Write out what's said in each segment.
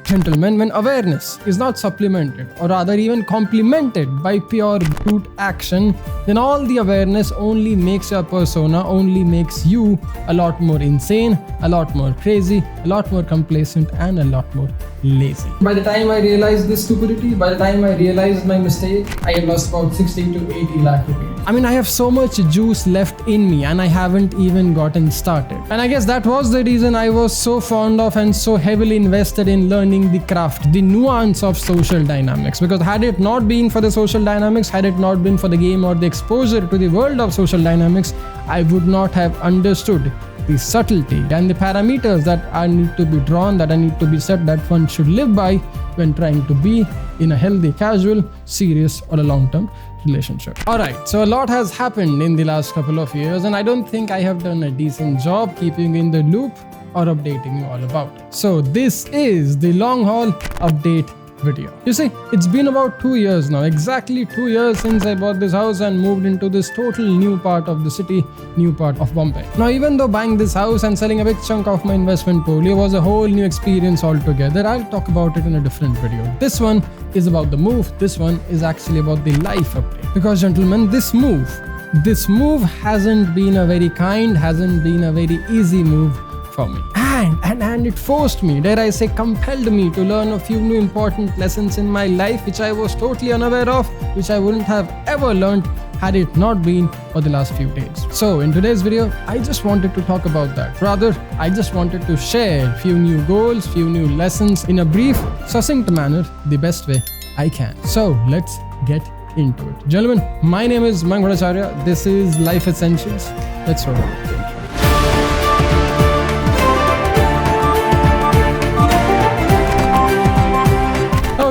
Gentlemen, when awareness is not supplemented or rather even complemented by pure brute action, then all the awareness only makes your persona, only makes you a lot more insane, a lot more crazy, a lot more complacent and a lot more lazy. By the time I realized this stupidity, by the time I realized my mistake, I had lost about 60 to 80 lakh rupees. I mean, I have so much juice left in me and I haven't even gotten started. And I guess that was the reason I was so fond of and so heavily invested in learning the craft, the nuance of social dynamics. Because had it not been for the social dynamics, had it not been for the game or the exposure to the world of social dynamics, I would not have understood the subtlety and the parameters that I need to be drawn, that I need to be set, that one should live by when trying to be in a healthy, casual, serious or a long-term relationship. Alright, so a lot has happened in the last couple of years and I don't think I have done a decent job keeping you in the loop or updating you all about it. So this is the long haul update video. You see, it's been about 2 years now, exactly 2 years since I bought this house and moved into this total new part of the city, new part of Bombay. Now, even though buying this house and selling a big chunk of my investment portfolio was a whole new experience altogether, I'll talk about it in a different video. This one is about the move. This one is actually about the life update. Because gentlemen, this move hasn't been a very kind, hasn't been a very easy move for me. And it forced me, dare I say compelled me to learn a few new important lessons in my life which I was totally unaware of, which I wouldn't have ever learned had it not been for the last few days. So in today's video, I just wanted to talk about that. Rather, I just wanted to share a few new goals, few new lessons in a brief, succinct manner, the best way I can. So let's get into it. Gentlemen, my name is Mayank Bhattacharya. This is Life Essentials. Let's roll on.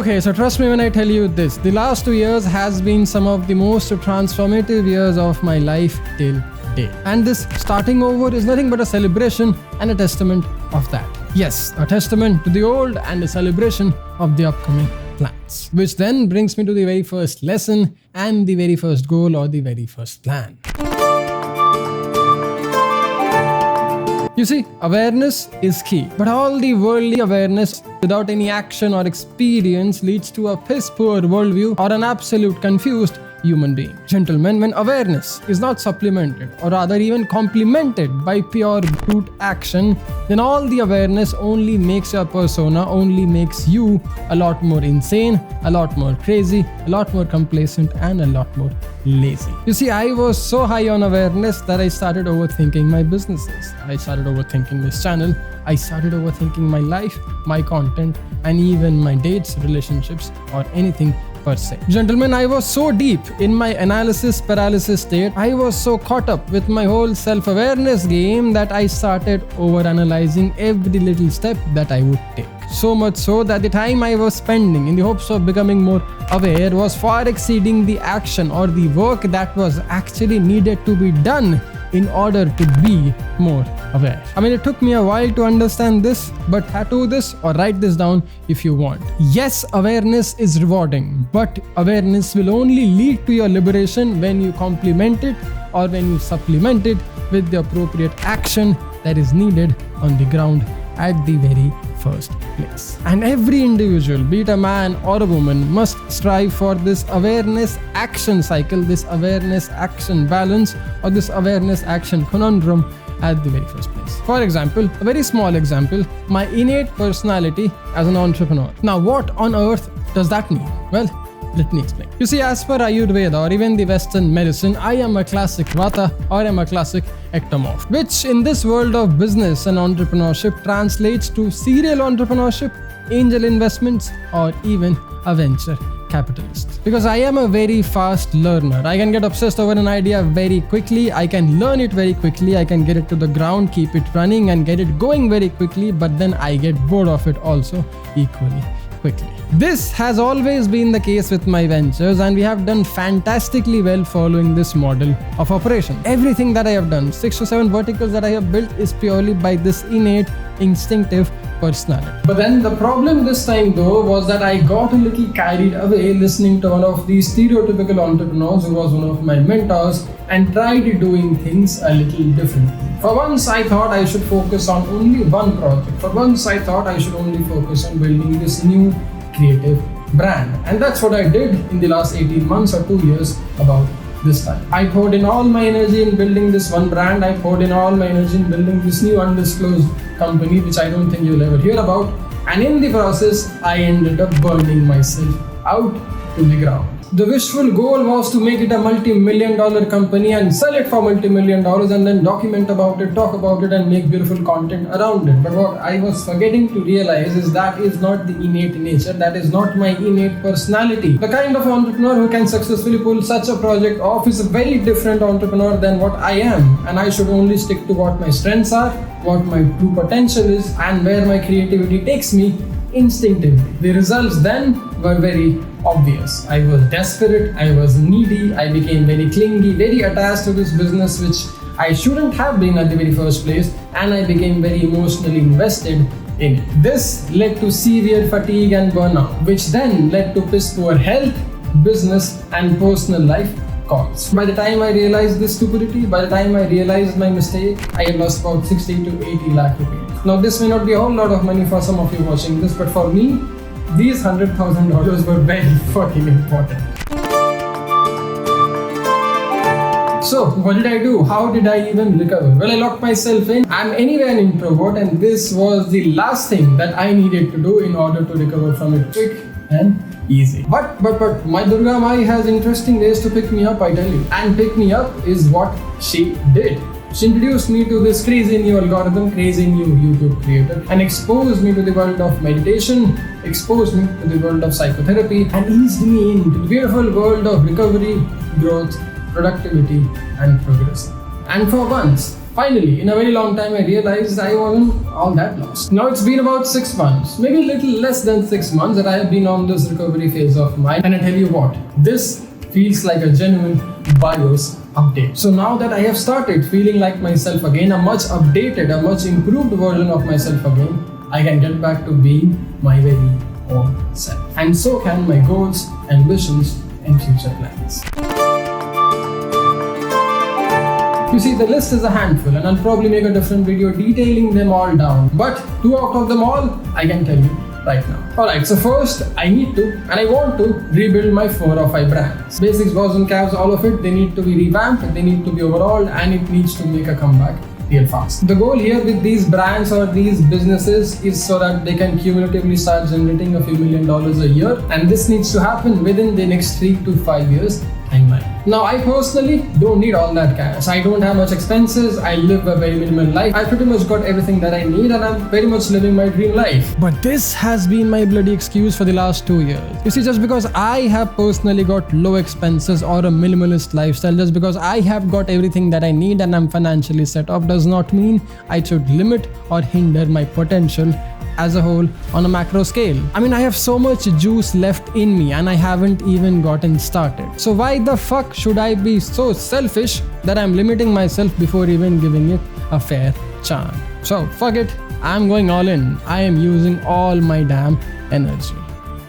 Okay, so trust me when I tell you this, the last 2 years has been some of the most transformative years of my life till date. And this starting over is nothing but a celebration and a testament of that. Yes, a testament to the old and a celebration of the upcoming plans. Which then brings me to the very first lesson and the very first goal or the very first plan. You see, awareness is key, but all the worldly awareness without any action or experience leads to a piss poor worldview or an absolute confused human being. Gentlemen, when awareness is not supplemented or rather even complemented by pure brute action, then all the awareness only makes your persona, only makes you a lot more insane, a lot more crazy, a lot more complacent and a lot more lazy. You see, I was so high on awareness that I started overthinking my businesses. I started overthinking this channel. I started overthinking my life, my content, and even my dates, relationships, or anything per se. Gentlemen, I was so deep in my analysis paralysis state, I was so caught up with my whole self-awareness game that I started over-analyzing every little step that I would take. So much so that the time I was spending in the hopes of becoming more aware was far exceeding the action or the work that was actually needed to be done in order to be more aware. I mean, it took me a while to understand this, but tattoo this or write this down if you want. Yes, awareness is rewarding, but awareness will only lead to your liberation when you complement it or when you supplement it with the appropriate action that is needed on the ground at the very first place. And every individual, be it a man or a woman, must strive for this awareness action cycle, this awareness action balance, or this awareness action conundrum at the very first place. For example, a very small example, my innate personality as an entrepreneur. Now, what on earth does that mean? Well, let me explain. You see, as per Ayurveda or even the Western medicine, I am a classic Vata or I am a classic ectomorph, which in this world of business and entrepreneurship translates to serial entrepreneurship, angel investments, or even a venture capitalist. Because I am a very fast learner. I can get obsessed over an idea very quickly. I can learn it very quickly. I can get it to the ground, keep it running and get it going very quickly, but then I get bored of it also equally quickly. This has always been the case with my ventures and we have done fantastically well following this model of operation. Everything that I have done, 6 to 7 verticals that I have built, is purely by this innate, instinctive personality. But then the problem this time though was that I got a little carried away listening to one of these stereotypical entrepreneurs who was one of my mentors and tried doing things a little differently. For once, I thought I should focus on only one project. For once, I thought I should only focus on building this new creative brand. And that's what I did in the last 18 months or 2 years about this time. I poured in all my energy in building this one brand. I poured in all my energy in building this new undisclosed company, which I don't think you'll ever hear about. And in the process, I ended up burning myself out to the ground. The wishful goal was to make it a multi-million-dollar company and sell it for multi-million dollars and then document about it, talk about it and make beautiful content around it. But what I was forgetting to realize is that is not the innate nature, that is not my innate personality. The kind of entrepreneur who can successfully pull such a project off is a very different entrepreneur than what I am, and I should only stick to what my strengths are, what my true potential is, and where my creativity takes me instinctively. The results then were very obvious. I was desperate, I was needy, I became very clingy, very attached to this business which I shouldn't have been at the very first place, and I became very emotionally invested in it. This led to severe fatigue and burnout, which then led to piss poor health, business and personal life calls. By the time I realized this stupidity, by the time I realized my mistake, I had lost about 60 to 80 lakh rupees. Now this may not be a whole lot of money for some of you watching this, but for me, these $100,000 were very fucking important. So, what did I do? How did I even recover? Well, I locked myself in. I'm anyway an introvert, and this was the last thing that I needed to do in order to recover from it quick and easy. But my Durga Mai has interesting ways to pick me up, I tell you. And pick me up is what she did. She introduced me to this crazy new algorithm, crazy new YouTube creator, and exposed me to the world of meditation, exposed me to the world of psychotherapy, and eased me into the beautiful world of recovery, growth, productivity, and progress. And for once, finally, in a very long time, I realized I wasn't all that lost. Now it's been about 6 months, maybe a little less than 6 months that I have been on this recovery phase of mine. And I tell you what, this feels like a genuine BIOS update. So now that I have started feeling like myself again, a much updated, a much improved version of myself again, I can get back to being my very own self. And so can my goals, ambitions, and future plans. You see, the list is a handful, and I'll probably make a different video detailing them all down. But 2 out of them all, I can tell you right now. Alright, so first, I need to, and I want to, rebuild my 4 or 5 brands. Basics, bows and calves, all of it, they need to be revamped, they need to be overhauled, and it needs to make a comeback real fast. The goal here with these brands or these businesses is so that they can cumulatively start generating a few $1 million a year, and this needs to happen within the next 3 to 5 years timeline. Now, I personally don't need all that cash. I don't have much expenses. I live a very minimal life. I pretty much got everything that I need, and I'm very much living my dream life. But this has been my bloody excuse for the last 2 years. You see, just because I have personally got low expenses or a minimalist lifestyle, just because I have got everything that I need and I'm financially set up, does not mean I should limit or hinder my potential as a whole on a macro scale. I mean, I have so much juice left in me and I haven't even gotten started. So why the fuck should I be so selfish that I'm limiting myself before even giving it a fair chance? So fuck it, I'm going all in. I am using all my damn energy.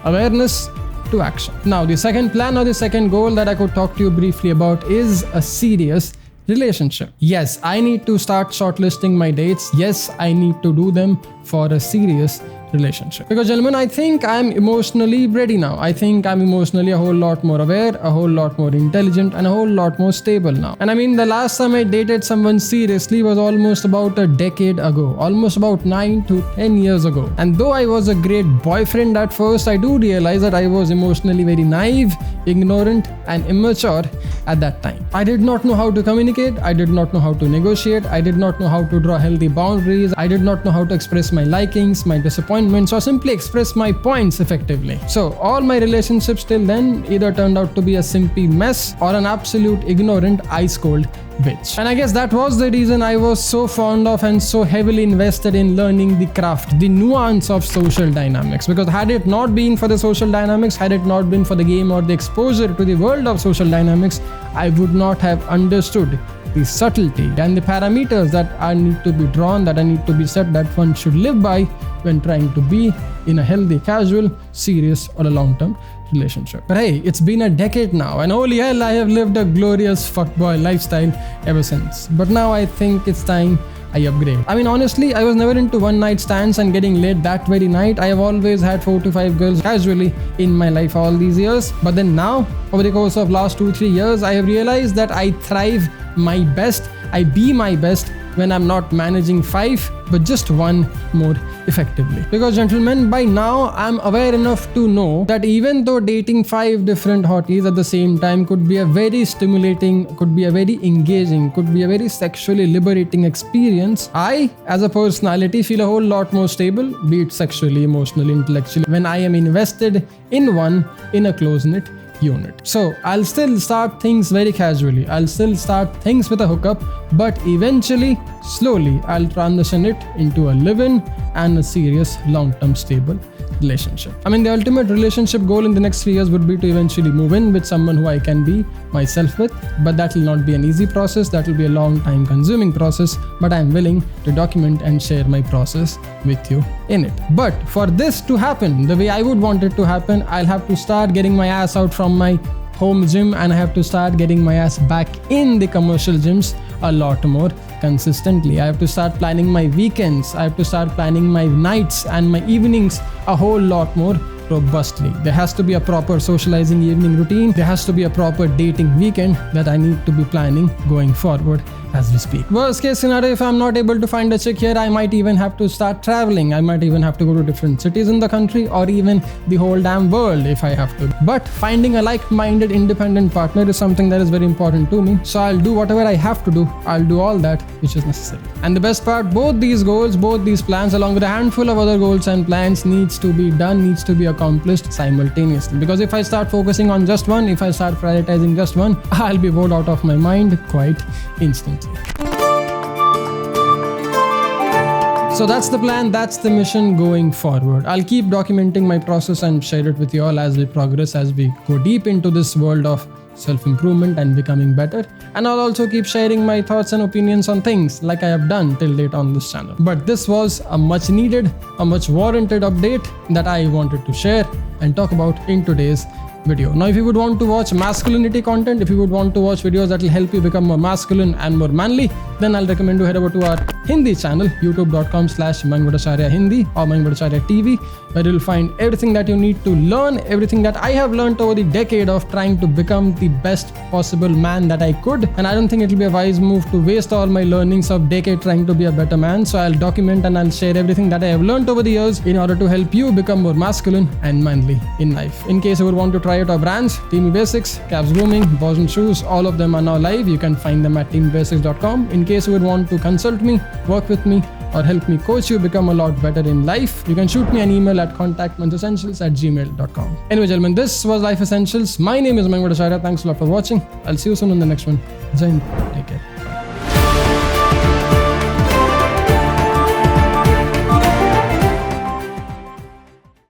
Awareness to action. Now, the second plan or the second goal that I could talk to you briefly about is a serious relationship. Yes, I need to start shortlisting my dates. Yes, I need to do them for a serious relationship. Because gentlemen, I think I'm emotionally ready now. I think I'm emotionally a whole lot more aware, a whole lot more intelligent, and a whole lot more stable now. And I mean, the last time I dated someone seriously was almost about a decade ago, almost about 9 to 10 years ago. And though I was a great boyfriend at first, I do realize that I was emotionally very naive, ignorant, and immature at that time. I did not know how to communicate. I did not know how to negotiate. I did not know how to draw healthy boundaries. I did not know how to express my likings, my disappointments, or simply express my points effectively. So all my relationships till then either turned out to be a simpy mess or an absolute ignorant, ice-cold bitch. And I guess that was the reason I was so fond of and so heavily invested in learning the craft, the nuance of social dynamics. Because had it not been for the social dynamics, had it not been for the game or the exposure to the world of social dynamics, I would not have understood the subtlety and the parameters that I need to be drawn, that I need to be set, that one should live by when trying to be in a healthy, casual, serious, or a long-term relationship. But hey, it's been a decade now, and holy hell, I have lived a glorious fuckboy lifestyle ever since. But now I think it's time I upgrade. I mean, honestly, I was never into one night stands and getting laid that very night. I have always had 4 to 5 girls casually in my life all these years. But then now, over the course of last 2-3 years, I have realized that I thrive my best, I be my best when I'm not managing 5, but just 1 more effectively. Because gentlemen, by now I'm aware enough to know that even though dating 5 different hotties at the same time could be a very stimulating, could be a very engaging, could be a very sexually liberating experience, I, as a personality, feel a whole lot more stable, be it sexually, emotionally, intellectually, when I am invested in one in a close-knit unit. So I'll still start things very casually. I'll still start things with a hookup, but eventually, slowly, I'll transition it into a live-in and a serious, long-term, stable relationship. I mean, the ultimate relationship goal in the next 3 years would be to eventually move in with someone who I can be myself with, but that will not be an easy process. That will be a long time consuming process, but I'm willing to document and share my process with you in it. But for this to happen the way I would want it to happen, I'll have to start getting my ass out from my home gym, and I have to start getting my ass back in the commercial gyms a lot more consistently. I have to start planning my weekends. I have to start planning my nights and my evenings a whole lot more robustly. There has to be a proper socializing evening routine. There has to be a proper dating weekend that I need to be planning going forward as we speak. Worst case scenario, if I'm not able to find a chick here, I might even have to start traveling. I might even have to go to different cities in the country, or even the whole damn world if I have to. But finding a like-minded independent partner is something that is very important to me. So I'll do whatever I have to do. I'll do all that which is necessary. And the best part, both these goals, both these plans, along with a handful of other goals and plans, needs to be done, needs to be accomplished simultaneously. Because if I start focusing on just one, if I start prioritizing just one, I'll be bored out of my mind quite instantly. So that's the plan, that's the mission going forward. I'll keep documenting my process and share it with you all as we progress, as we go deep into this world of self-improvement and becoming better. And I'll also keep sharing my thoughts and opinions on things like I have done till date on this channel. But this was a much needed, a much warranted update that I wanted to share and talk about in today's video. Now, if you would want to watch masculinity content, if you would want to watch videos that will help you become more masculine and more manly, then I'll recommend you head over to our Hindi channel, youtube.com/Mayank Bhattacharya Hindi or Mayank Bhattacharya TV, where you'll find everything that you need to learn, everything that I have learned over the decade of trying to become the best possible man that I could. And I don't think it'll be a wise move to waste all my learnings of decade trying to be a better man. So I'll document and I'll share everything that I have learned over the years in order to help you become more masculine and manly in life. In case you would want to try out our brands, Teamy Basics, Caps Grooming, Balls and Shoes, all of them are now live. You can find them at teambasics.com. In case you would want to consult me, work with me, or help me coach you become a lot better in life, you can shoot me an email at contactmensessentials@gmail.com. Anyway, gentlemen, this was Life Essentials. My name is Mayank Bhattacharya. Thanks a lot for watching. I'll see you soon in the next one. Jai Hind.